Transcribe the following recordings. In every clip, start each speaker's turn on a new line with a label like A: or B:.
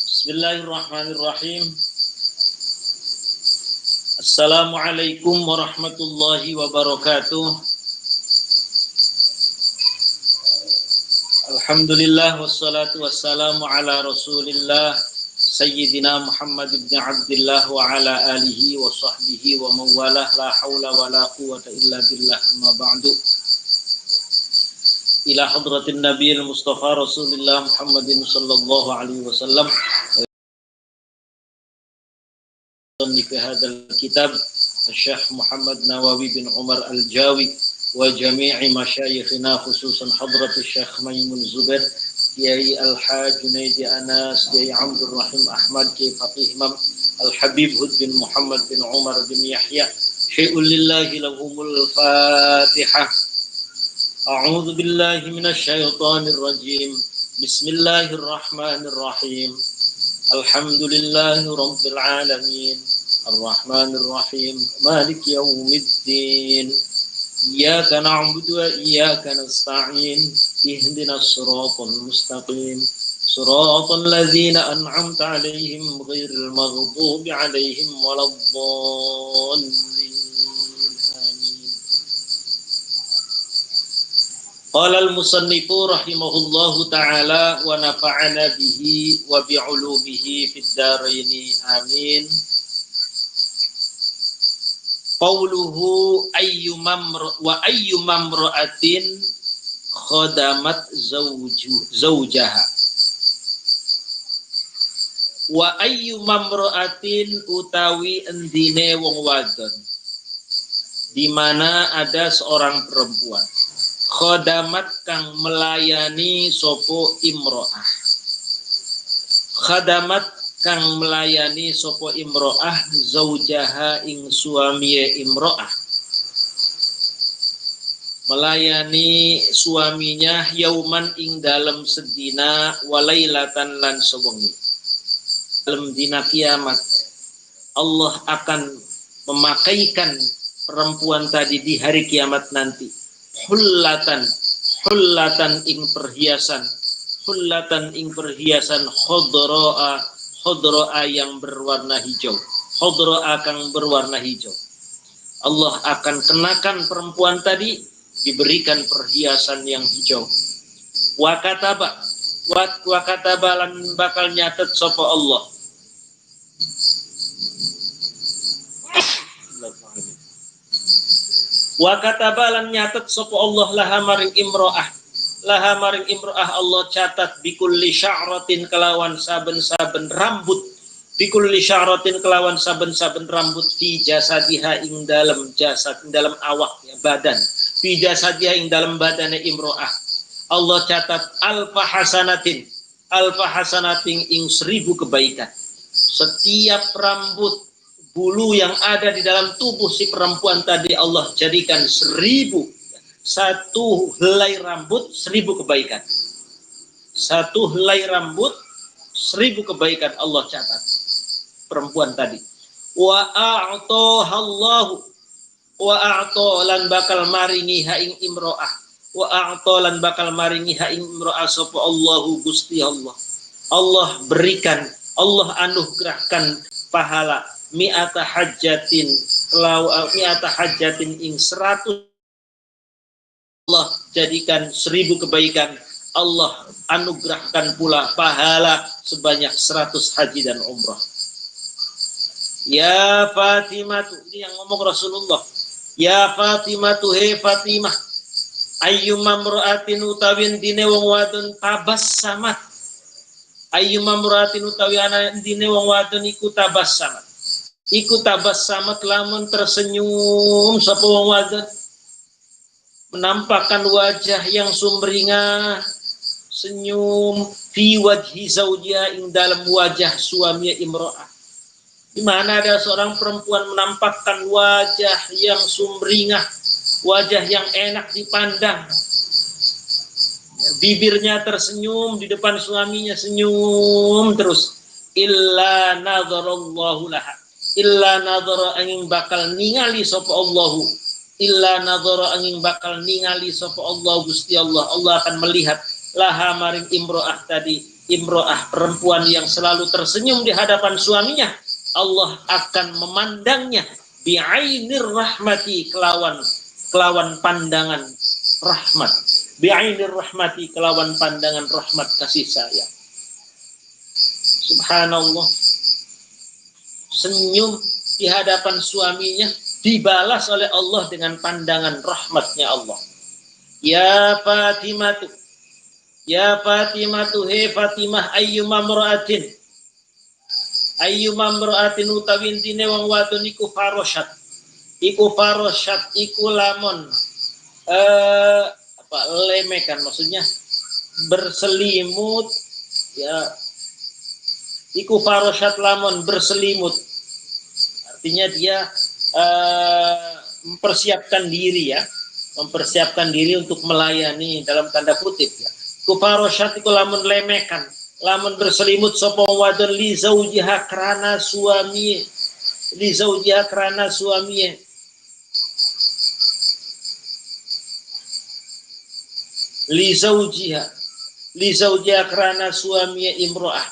A: Bismillahirrahmanirrahim. Assalamualaikum warahmatullahi wabarakatuh. Alhamdulillah wassalatu wassalamu ala Rasulillah Sayyidina Muhammad ibn Abdullah wa ala alihi wa sahbihi wa mawalah la hawla wa la quwata illa billah amma ba'du. Ila hadratin Nabiil Mustafa Rasulillah Muhammadin sallallahu alaihi wasallam. Fi hadzal kitab Syekh Muhammad Nawawi bin Umar Al-Jawi wa jami'i masyayikhina khususan hadratus Syekh Maimun Zubair Kiai Al-Haj Junaidi Anas Kiai Abdul Rahim Ahmad Kiai Faqih Imam Al-Habib Hud bin Muhammad bin Umar bin Yahya syai'un lillahi lahumul Fatihah. A'udzu billahi minasy syaithanir rajim. Bismillahirrahmanirrahim. Alhamdulillahi rabbil alamin. Arrahmanir rahim. Maliki yaumiddin. Iyyaka na'budu wa iyyaka nasta'in. Ihdinas siratal mustaqim. Siratal ladzina an'amta 'alaihim ghairil maghdubi 'alaihim waladdallin. Qala al-musannifu rahimahullahu ta'ala wa nafa'ana bihi wa bi'ulumihi fid dharaini amin. Qauluhu ayyumam ra'atin khadamat zawjaha wa ayyumam ra'atin utawi endine wong wadon di mana ada seorang perempuan khadamat kang melayani sopo imro'ah. Khadamat kang melayani sopo imro'ah zaujaha ing suamiye imro'ah. Melayani suaminya yauman ing dalam sedina walailatan lan sewengi. Dalam dina kiamat Allah akan memakaikan perempuan tadi di hari kiamat nanti. Hullatan ing perhiasan khodro'a yang berwarna hijau, khodro'a kang berwarna hijau. Allah akan kenakan perempuan tadi diberikan perhiasan yang hijau. Wa kataba lan bakal nyatet sapa Allah. Wa katabalan nyatet sapa Allah laha maring imro'ah Allah catat bikulli sya'ratin kelawan saben-saben rambut fi jasadiha ing dalam jasad ing dalam awak ya, badan fi jasadiha ing dalam badane imro'ah Allah catat alfa hasanatin ing 1000 kebaikan. Setiap rambut bulu yang ada di dalam tubuh si perempuan tadi Allah jadikan 1000. Satu helai rambut 1000 kebaikan. Satu helai rambut 1000 kebaikan Allah catat perempuan tadi. Wa a'ta lan bakal maringi ha ing imro'ah. Wa a'ta lan bakal maringi ha ing imro'ah sapa Allahu Gusti Allah. Allah berikan, Allah anugerahkan pahala mi'ata hajjatin ing 100. Allah jadikan 1000 kebaikan. Allah anugerahkan pula pahala sebanyak 100 haji dan umrah. Ya Fatimah, ini yang ngomong Rasulullah. Ya Fatimah, he Fatimah, ayyumam ra'atin utawin dine wong wadon tabassamat. Ayyumam ra'atin utawi dine wong wadon iku tabassamat. Iku tabassamat lamun tersenyum sapa wong wadon menampakkan wajah yang sumringah senyum fi wajhi zaujiha ing dalam wajah suami imro'ah. Di mana ada seorang perempuan menampakkan wajah yang sumringah, wajah yang enak dipandang. Bibirnya tersenyum di depan suaminya senyum terus. Illa nadharallahu laha. Illa nadhara angin bakal ningali sapa Allahu. Illa nadhara angin bakal ningali sapa Allah Gusti Allah. Allah akan melihat laha maring imro'ah tadi imro'ah, perempuan yang selalu tersenyum di hadapan suaminya, Allah akan memandangnya bi'ainir rahmati, kelawan pandangan rahmat. Bi'ainir rahmati, kelawan pandangan rahmat kasih sayang. Subhanallah. Senyum di hadapan suaminya dibalas oleh Allah dengan pandangan rahmatnya Allah. Ya Fatimatu, ya Fatimatu, he Fatimah, ayyuma mra'atin utawi intine wong wadon iku farosyat, iku lamun lemekan, maksudnya berselimut, ya, iku farosyat lamun berselimut, artinya dia mempersiapkan diri, ya, mempersiapkan diri untuk melayani dalam tanda kutip, ya. Kufarosyat iku lamun lemekan, lamun berselimut sapa wadon li zaujiha karena suami, li zaujiha karena suami, li zaujiha karena suami imro'ah,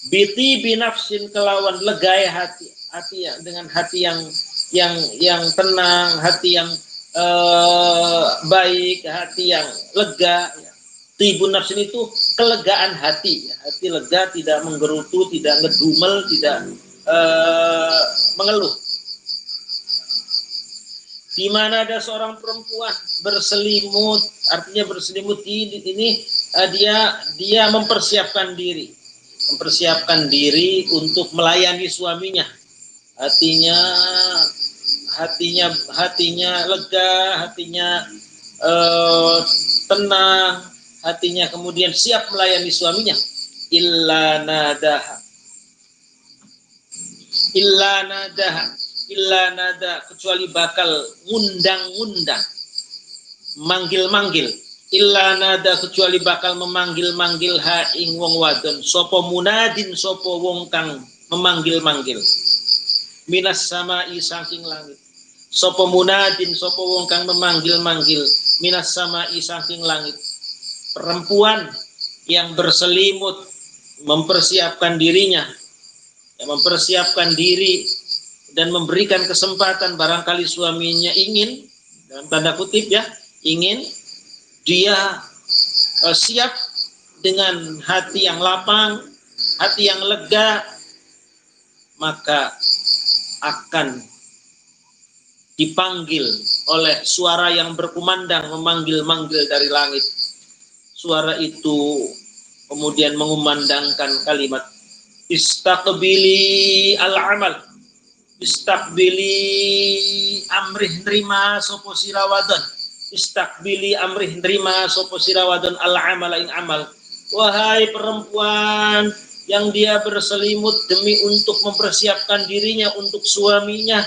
A: biti binafsin, kelawan legaya hati dengan hati yang tenang, hati yang baik, hati yang lega, ya. Tibun nafsin itu kelegaan hati, ya. Hati lega, tidak menggerutu, tidak ngedumel, tidak mengeluh. Di mana ada seorang perempuan berselimut, artinya berselimut ini dia mempersiapkan diri untuk melayani suaminya. Hatinya lega, hatinya tenang, hatinya kemudian siap melayani suaminya. Illa nada, kecuali bakal ngundang, manggil, illa nada, kecuali bakal memanggil ha ing wong wadon, sopo munadin, sopo wong kang memanggil, minas samai, saking langit. Sopo munadin, sopo wong kang memanggil, minas samai, saking langit. Perempuan yang berselimut mempersiapkan dirinya, mempersiapkan diri dan memberikan kesempatan, barangkali suaminya ingin, dalam tanda kutip, ya, ingin, dia siap dengan hati yang lapang, hati yang lega, maka akan dipanggil oleh suara yang berkumandang, memanggil dari langit. Suara itu kemudian mengumandangkan kalimat istaqbili al-amal, istaqbili amrih nerima sopo sirawadon, istaqbili amrih nerima sopo sirawadon al-amal ing amal. Wahai perempuan yang dia berselimut demi untuk mempersiapkan dirinya untuk suaminya,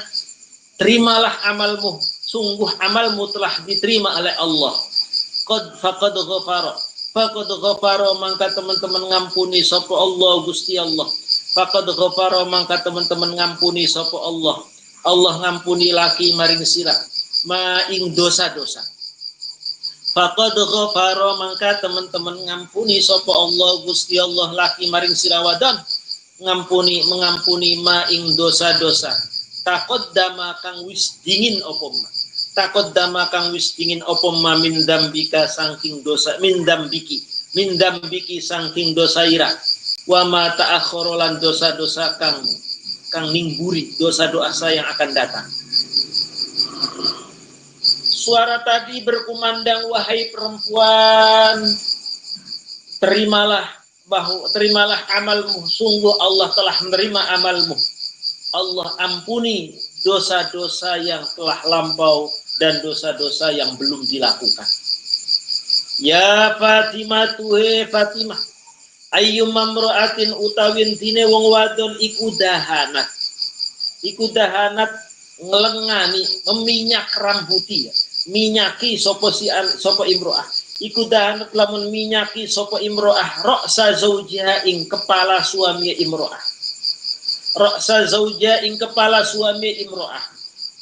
A: terimalah amalmu, sungguh amalmu telah diterima oleh Allah. Faqad ghafara, mangka teman-teman ngampuni sapa Allah Gusti Allah. Faqad ghafara, mangka teman-teman ngampuni sapa Allah. Allah ngampuni laki maring sira ma ing dosa-dosa. Faqad ghafara, mangka teman-teman ngampuni sapa Allah Gusti Allah laki maring sira wadon, mengampuni ma ing dosa-dosa. Taqaddama kang wis dingin apa ma, taqaddama kang wis dingin apa ma min dambika saking dosa, min dambiki saking dosa ira, wa ma ta'akhkhara lan dosa-dosa kang ningguri, dosa-dosa yang akan datang. Suara tadi berkumandang, wahai perempuan, terimalah amalmu, sungguh Allah telah menerima amalmu. Allah ampuni dosa-dosa yang telah lampau dan dosa-dosa yang belum dilakukan. Ya Fatimah, tuhe Fatimah, ayyuma mra'atin utawin tine wong wadon iku dahanat ngelengani, meminyak rambuti, ya. Minyaki sopo imro'ah, iku dahanat lamun minyaki sopo imro'ah ra'sa zaujiha ing kepala suami imro'ah, ra'sa zaujiha ing kepala suami imro'ah,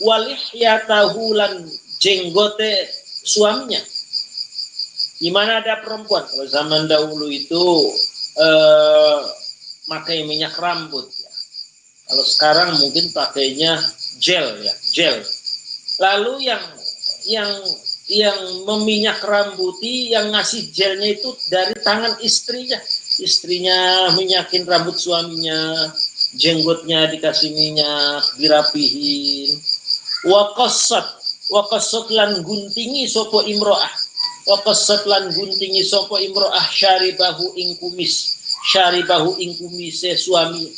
A: walihyatahu lan jenggote suaminya, Di mana ada perempuan, kalau zaman dahulu itu pakai minyak rambut ya. Kalau sekarang mungkin pakainya gel ya, gel. Lalu yang meminyak rambuti, yang ngasih gelnya itu dari tangan istrinya. Istrinya minyakin rambut suaminya, jenggotnya dikasih minyak, dirapihin. Wa qassat lan guntingi sopo imro'ah. Wa qassat lan guntingi sopo imro'ah syaribahu ing kumise suami.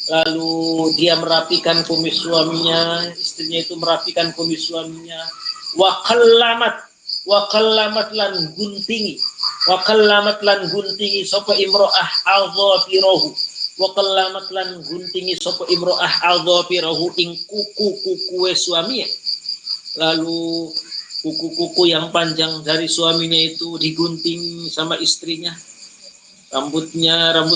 A: Lalu dia merapikan kumis suaminya, istrinya itu merapikan kumis suaminya. Wa qallamat lan guntingi sapa imro'ah aldhafirahu. Wa qallamat lan guntingi sapa imro'ah aldhafirahu ing kuku suaminya. Lalu kuku-kuku yang panjang dari suaminya itu digunting sama istrinya. Rambut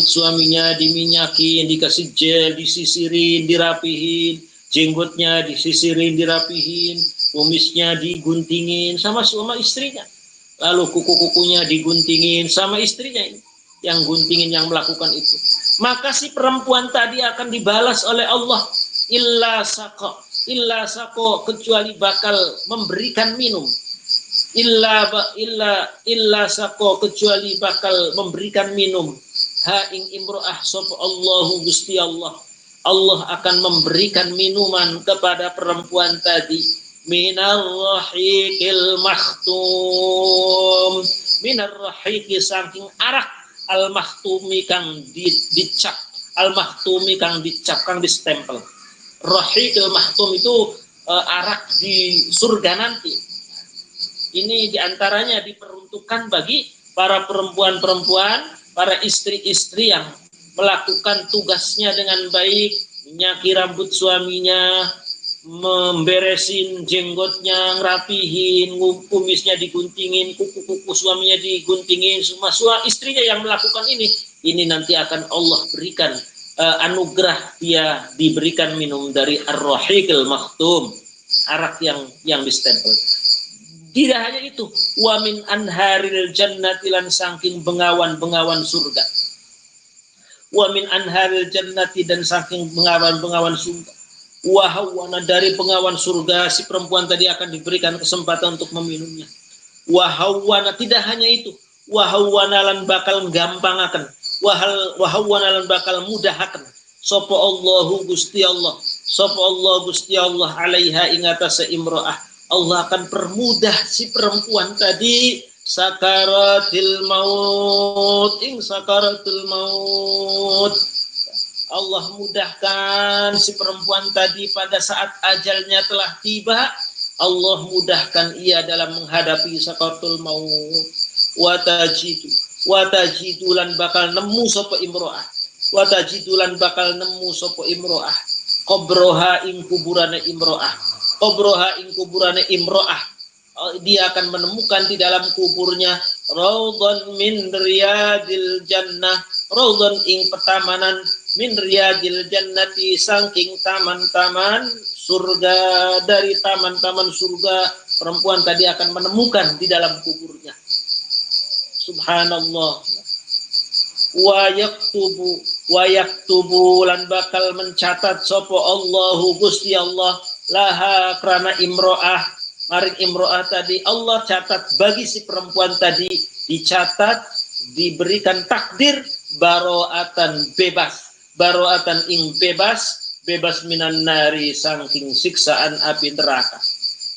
A: suaminya diminyakin, dikasih gel, disisirin, dirapihin, jenggotnya disisirin, dirapihin, kumisnya diguntingin sama istrinya. Lalu kuku-kukunya diguntingin sama istrinya ini. Yang guntingin, yang melakukan itu. Maka si perempuan tadi akan dibalas oleh Allah. Illa sako, kecuali bakal memberikan minum. Illa sako, kecuali bakal memberikan minum. Ha ing imro'ah sapa Allahu Gusti Allah. Allah akan memberikan minuman kepada perempuan tadi. Minar rahiqil makhtum. Minar rahiqi saking arak al makhtumi kang dicap. Al makhtumi kang dicap, kang distempel. Rahiqil makhtum itu arak di surga nanti. Ini diantaranya diperuntukkan bagi para perempuan-perempuan, para istri-istri yang melakukan tugasnya dengan baik, menyaki rambut suaminya, memberesin jenggotnya, ngerapihin, kumisnya diguntingin, kuku-kuku suaminya diguntingin, semua istrinya yang melakukan ini nanti akan Allah berikan anugerah, dia diberikan minum dari ar-rahiqil makhtum, arak yang distempel. Tidak hanya itu, wa min anharil jannati lan saking bengawan-bengawan surga. Wa min anharil jannati dan saking bengawan-bengawan surga. Wa hawana dari bengawan surga si perempuan tadi akan diberikan kesempatan untuk meminumnya. Wa hawana tidak hanya itu, wa hawana lan bakal gampangaken. Wa hawana lan bakal mudahaken. Sapa Allahu Gusti Allah. Sapa Allah Gusti Allah alaiha ing atase imro'ah. Allah akan permudah si perempuan tadi sakaratil maut, sakaratul maut. Allah mudahkan si perempuan tadi pada saat ajalnya telah tiba. Allah mudahkan ia dalam menghadapi sakaratul maut. Watajidu lan bakal nemu sapa imro'ah. Watajidu lan bakal nemu sapa imro'ah. Qabroha ing kuburane imro'ah. Qabroha ing kuburane imro'ah. Dia akan menemukan di dalam kuburnya raudhan min riyadil jannah, raudhan ing petamanan min riyadil jannati saking taman-taman surga, dari taman-taman surga perempuan tadi akan menemukan di dalam kuburnya. Subhanallah. Wa yaktubu lan bakal mencatat sapa Allahu Gusti Allah laha karena imro'ah, maring imro'ah tadi Allah catat bagi si perempuan tadi, dicatat, diberikan takdir baro'atan bebas, baro'atan ing bebas minan nari saking siksaan api neraka.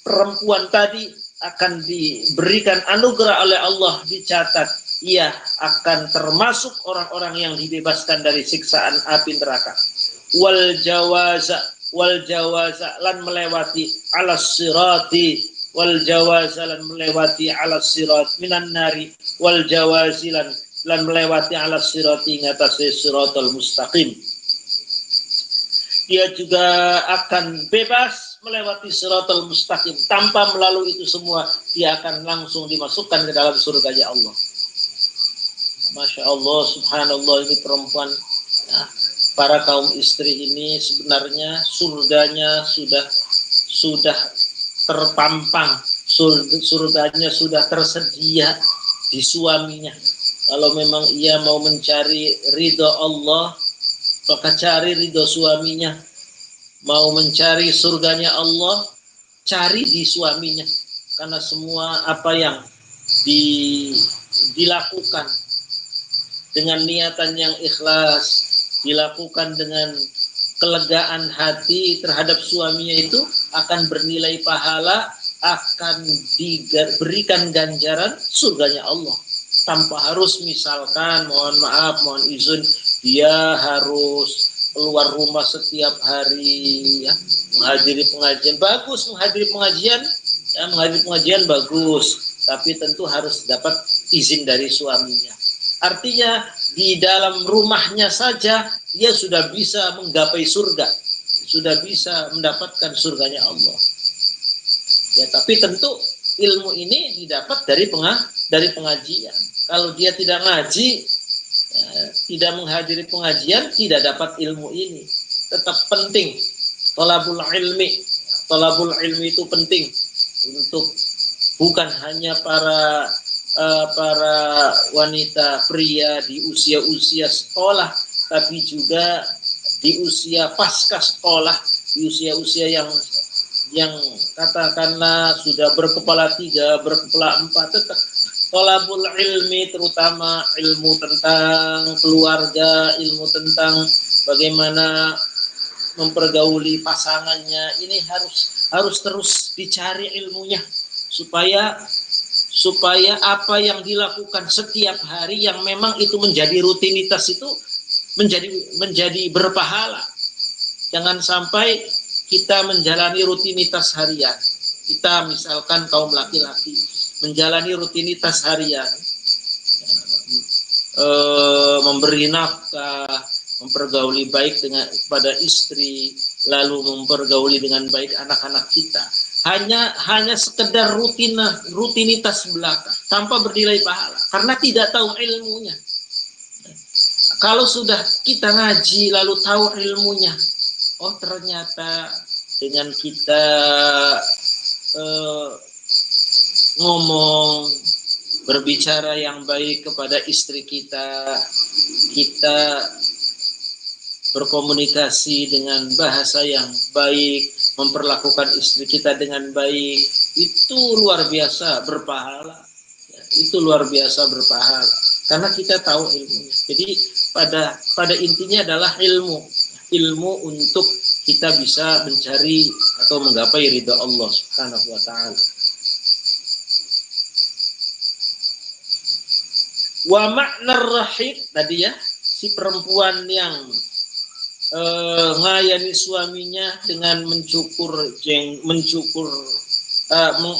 A: Perempuan tadi akan diberikan anugerah oleh Allah, dicatat ia akan termasuk orang-orang yang dibebaskan dari siksaan api neraka. Wal jawaza lan melewati alas sirati, wal jawaza lan melewati alas sirat minan nari, wal jawazi lan melewati alas sirati ngatasi siratal mustaqim. Dia juga akan bebas melewati siratal mustaqim, tanpa melalui itu semua dia akan langsung dimasukkan ke dalam surganya Allah. Masya Allah, subhanallah, ini perempuan ya, para kaum istri ini sebenarnya surganya sudah terpampang, surganya sudah tersedia di suaminya. Kalau memang ia mau mencari ridho Allah, maka cari ridho suaminya. Mau mencari surganya Allah, cari di suaminya. Karena semua apa yang dilakukan dengan niatan yang ikhlas, dilakukan dengan kelegaan hati terhadap suaminya, itu akan bernilai pahala, akan diberikan ganjaran surganya Allah. Tanpa harus misalkan, mohon maaf, mohon izin, dia harus keluar rumah setiap hari, ya, menghadiri pengajian. Bagus menghadiri pengajian, ya, menghadiri pengajian bagus, tapi tentu harus dapat izin dari suaminya. Artinya di dalam rumahnya saja dia sudah bisa menggapai surga, sudah bisa mendapatkan surganya Allah. Ya, tapi tentu ilmu ini didapat dari pengajian. Kalau dia tidak ngaji, ya, tidak menghadiri pengajian, tidak dapat ilmu ini. Tetap penting thalabul ilmi. Thalabul ilmi itu penting untuk bukan hanya para wanita pria di usia-usia sekolah, tapi juga di usia pasca sekolah, di usia-usia yang katakanlah sudah berkepala 3, berkepala 4, tetap thalabul ilmi, terutama ilmu tentang keluarga, ilmu tentang bagaimana mempergauli pasangannya, ini harus terus dicari ilmunya, supaya apa yang dilakukan setiap hari yang memang itu menjadi rutinitas itu menjadi berpahala. Jangan sampai kita menjalani rutinitas harian. Kita misalkan kaum laki-laki menjalani rutinitas harian, memberi nafkah, mempergauli baik pada istri, lalu mempergauli dengan baik anak-anak kita. Hanya sekedar rutinitas belaka tanpa bernilai pahala karena tidak tahu ilmunya. Kalau sudah kita ngaji lalu tahu ilmunya, oh ternyata dengan kita ngomong, berbicara yang baik kepada istri kita, kita berkomunikasi dengan bahasa yang baik, memperlakukan istri kita dengan baik, itu luar biasa berpahala. Ya, itu luar biasa berpahala karena kita tahu ilmunya. Jadi pada intinya adalah ilmu untuk kita bisa mencari atau menggapai ridha Allah Subhanahu wa taala. Wa makna rahik tadi ya, si perempuan yang ngayani suaminya dengan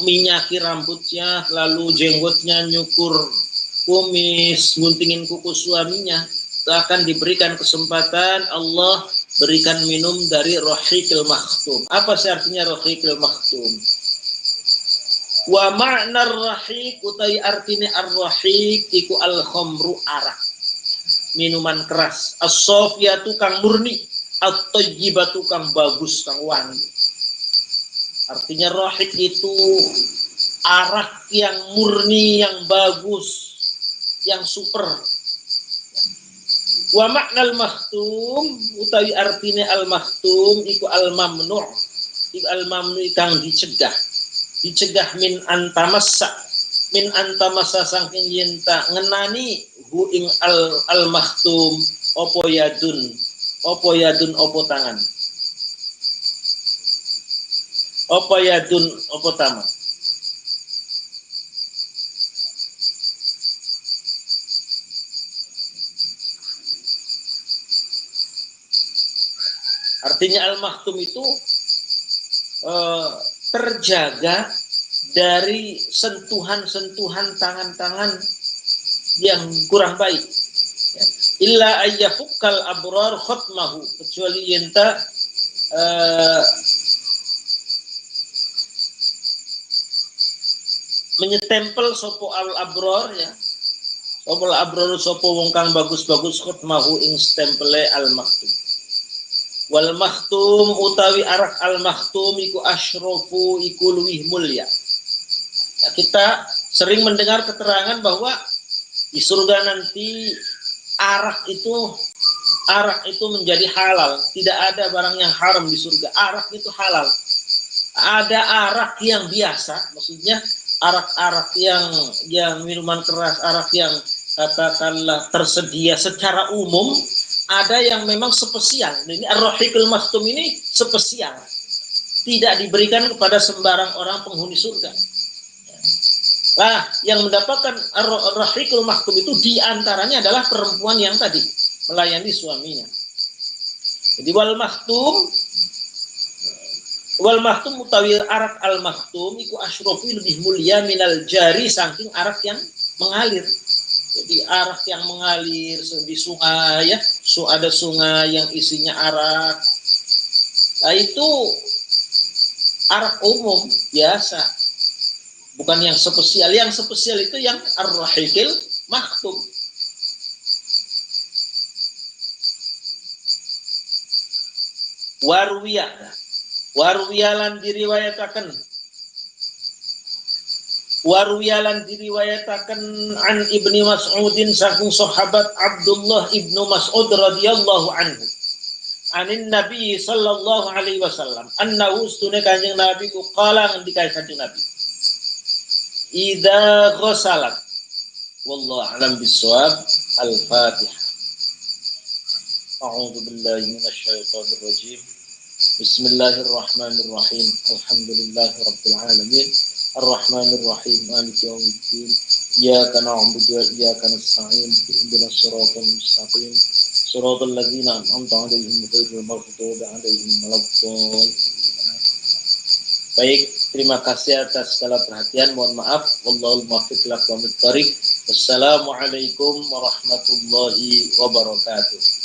A: minyaki rambutnya, lalu jenggotnya, nyukur kumis, guntingin kuku suaminya, akan diberikan kesempatan Allah berikan minum dari rahikil makhtum. Apa sih artinya rahikil makhtum? Wa ma'nar rahik utai artinya ar-rahik iku al-khamru arak, minuman keras, as-sofiyatu kang murni, at-tayyibatu kang bagus, kang wangi. Artinya rahik itu arak yang murni, yang bagus, yang super. Wa maknal makhtum utawi artinya al-makhtum iku al-mamnu', iku al-mamnu' kang dicegah min antamassa saking yenta ngenani hu ing al-makhtum opo yadun opo tangan, opo yadun opo tangan. Artinya al-makhtum itu terjaga dari sentuhan-sentuhan tangan-tangan yang kurang baik. Illa ayyafukkal abrar khutmahu, kecuali yenta menyetempel sopo al-abrar, ya. Sopo al-abrar sopo wong kang bagus-bagus khutmahu ing stempele al-makhtum. Wal makhtum utawi arak al makhtum iku asyrafu iku luwih mulya. Nah, kita sering mendengar keterangan bahwa di surga nanti arak itu menjadi halal. Tidak ada barang yang haram di surga. Arak itu halal. Ada arak yang biasa, maksudnya arak-arak yang minuman keras, arak yang katakanlah tersedia secara umum. Ada yang memang spesial. Ini ar-rahiqul makhtum ini spesial. Tidak diberikan kepada sembarang orang penghuni surga. Nah, yang mendapatkan ar-rahiqul makhtum itu diantaranya adalah perempuan yang tadi melayani suaminya. Jadi wal makhtum utawi arak al makhtum iku asyrafu lebih mulia minal jari saking arak yang mengalir. Jadi arak yang mengalir di sungai ya, ada sungai yang isinya arak. Nah itu arak umum biasa, bukan yang spesial. Yang spesial itu yang ar-rahiqil makhtum. Waruwiyalan diriwayatakan an Ibni Mas'udin saking sahabat Abdullah ibnu Mas'ud radhiyallahu anhu anin Nabi sallallahu alaihi wasallam annahu stune kanjeng Nabi ku qala ngendikan kanjeng Nabi idza ghasalat wallahu a'lam bissawab al-Fatihah. A'udzu billahi minasyaitonir rajim. Bismillahirrahmanirrahim. Alhamdulillahirabbil alamin. Ar-Rahmanir Rahim. Maliki yaumiddin. Iyyaka na'budu wa iyyaka nasta'in. Ihdinas siratal mustaqim. Siratal ladzina an'amta 'alaihim ghairil maghdubi 'alaihim waladdallin. Baik, terima kasih atas segala perhatian. Mohon maaf. Wallahul muwaffiq ila aqwamit thoriq. Wassalamualaikum warahmatullahi wabarakatuh.